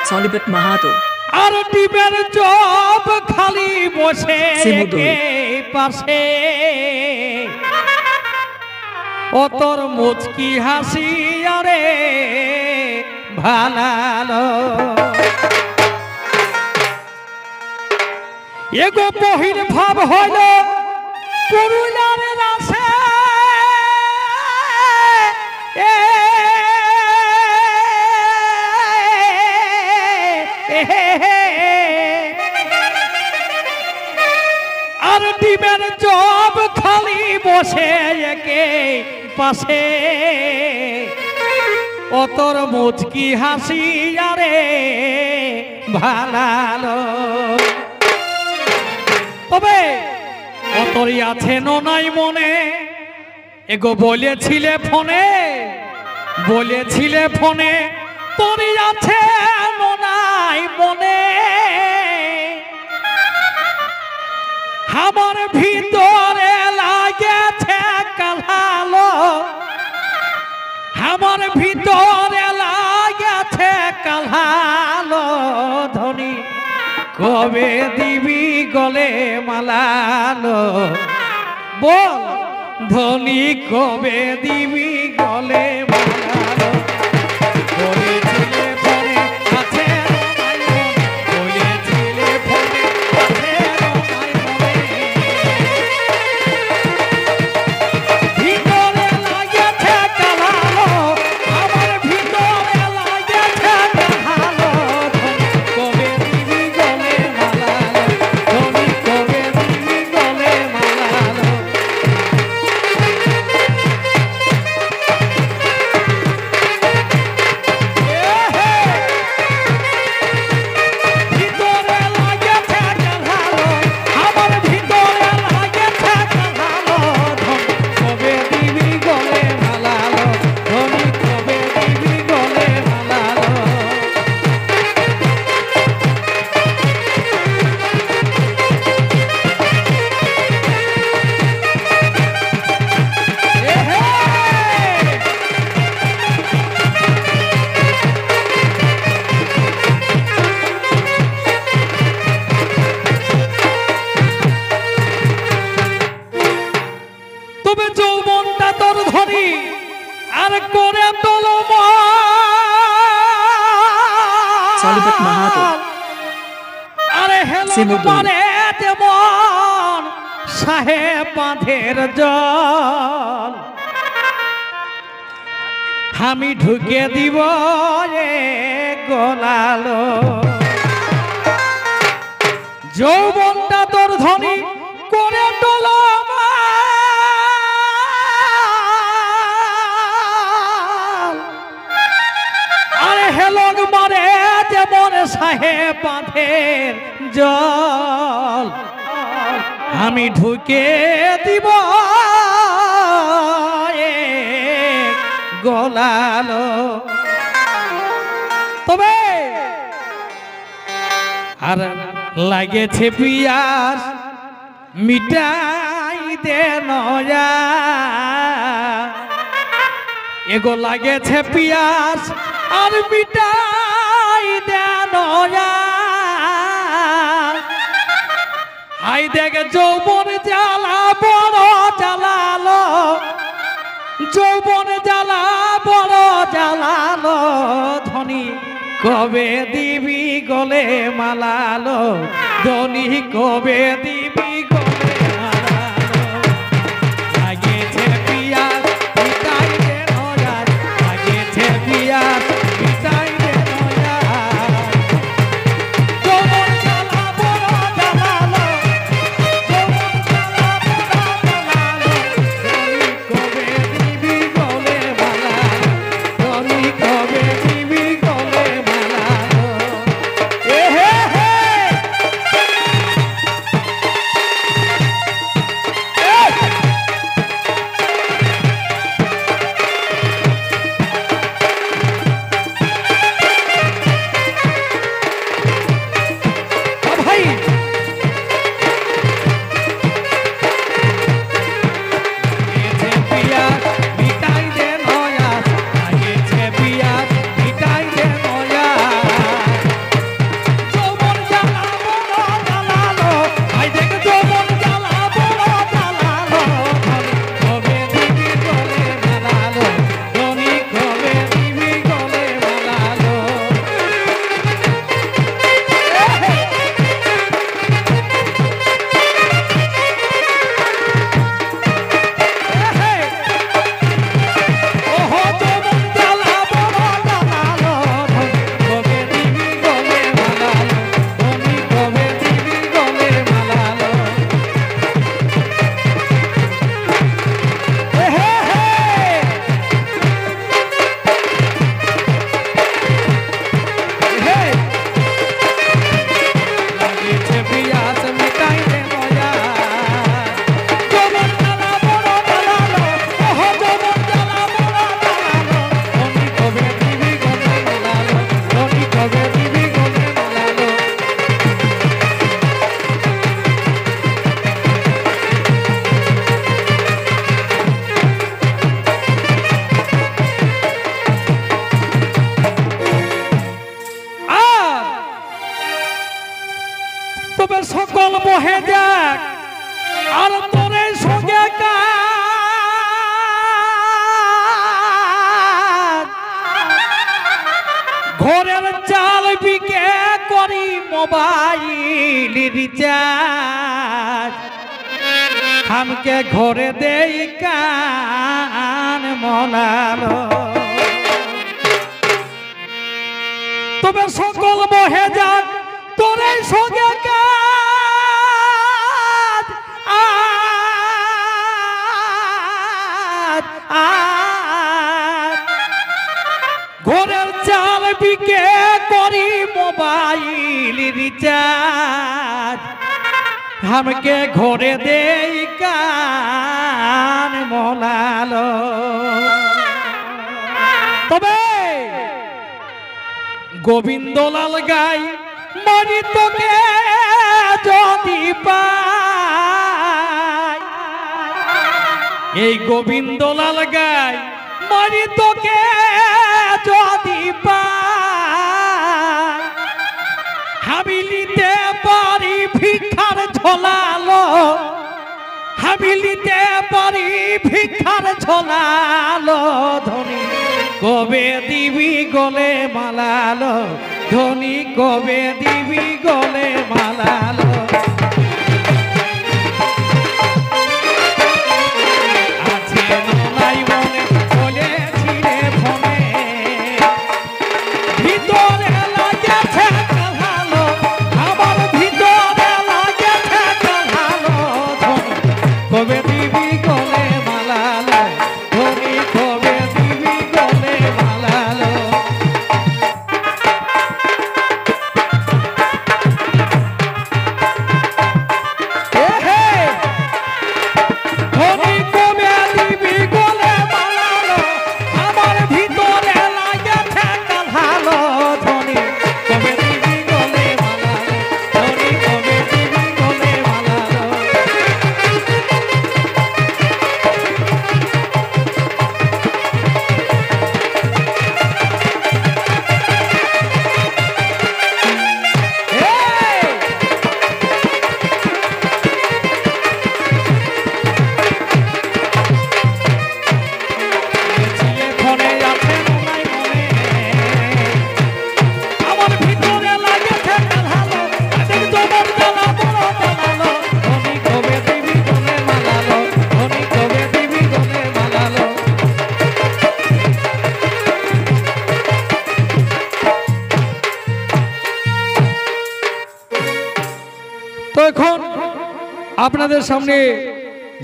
সলিপেট মাহাতো আর ডিমের চপ খালি বসে পাশে ও তোর মুচকি হাসি আরে ভালালো এগো বহির ভাব হইল পুরুলার রাসে আর ডিমের চপ খালি বসে একে পাশে ও তোর মুচকি হাসি আরে ভালালো তবে অতই আছে নাই মনে এগো বলেছিলে ফোনে তোরই আছে নাই মনে আমার ভিতরে লাগেছে কালো আমার ভিতরে লাগেছে কালো ধনী কবে দিবি গলে মালালো বল ধনী কবে দিবি গলে মালালো বলেছিলে ফোনে আছে বলেছিলে ফোনে আছে ভিতরে লাগেছে কালো আমার ভিতরে লাগেছে কালো কবে দিবি গলে মালালো ধনী কবে দিবি গলে মালালো সলিপেট মাহাতো আরে হেলো পারে তেমন সাহেব বাঁধের জল আমি ঢুকে দিব এ গলালো যৌবনটা তোর ধনী করে তোলো আরে হেলন মারে যেমন সাহেব বাঁধের জল আমি ঢুকে দিব গলালো তবে আর লাগেছে পিয়াস মিটাই দে নয়া এগো লাগেছে পিয়াস আর মিটাই দে নয়া হাই দেখে যৌবন জ্বালা বড় জ্বালালো যৌবন জ্বালা বড় জ্বালালো ধনী কবে দিবি গলে মালালো ধনী কবে দিবি গলে মালালো লাগেছে পিয়াস মিটাই দে নয়া লাগেছে পিয়াস মিটাই দে নয়া যৌবন জ্বালা বড় জ্বালালো যৌবন জ্বালা বড় জ্বালালো ধনী কবে দিবি গলে মালালো ধনী কবে দিবি গলে মালালো ঘরের চাল বিকে করি মোবাইল রিচার্জ আমাকে ঘরে দেই কান মলালো তবে সকল বহে যাক তোরে সঙ্গে কাজ ঘরের চাল বিকে করি মোবাইল রিচার্জ আমাকে ঘরে দেই কান মলালো তবে গোবিন্দলাল গাই মরি তোকে যদি পাই এই গোবিন্দলাল গাই মরি তোকে যদি পাই হাবিলিতে পারি ভিক্ষার ঝোলালো হাবিলিতে পারি ভিক্ষার ঝোলালো ধনী কবে দিবি গলে মালালো ধনী কবে দিবি গলে মালালো আছে নাই মনে বলেছিলে ফোনে ভিতরে লাগেছে কালো আমার ভিতরে লাগেছে কালো ধনী কবে দিবি গলে মালালো ধনী কবে দিবি গলে মালালো ধনী কবে দিবি গলে মালালো আমার ভিতরে লাগেছে কালো ধনী কবে দিবি গলে মালালো ধনী কবে দিবি গলে মালালো ফোনে আছে নাই মনে আমার ভিতরে লাগেছে কালো তাদের জবাব জ্বালা বড় জ্বালালো ধনী কবে দিবি গলে মালালো ধনী কবে দিবি গলে মালালো তো এখন আপনাদের সামনে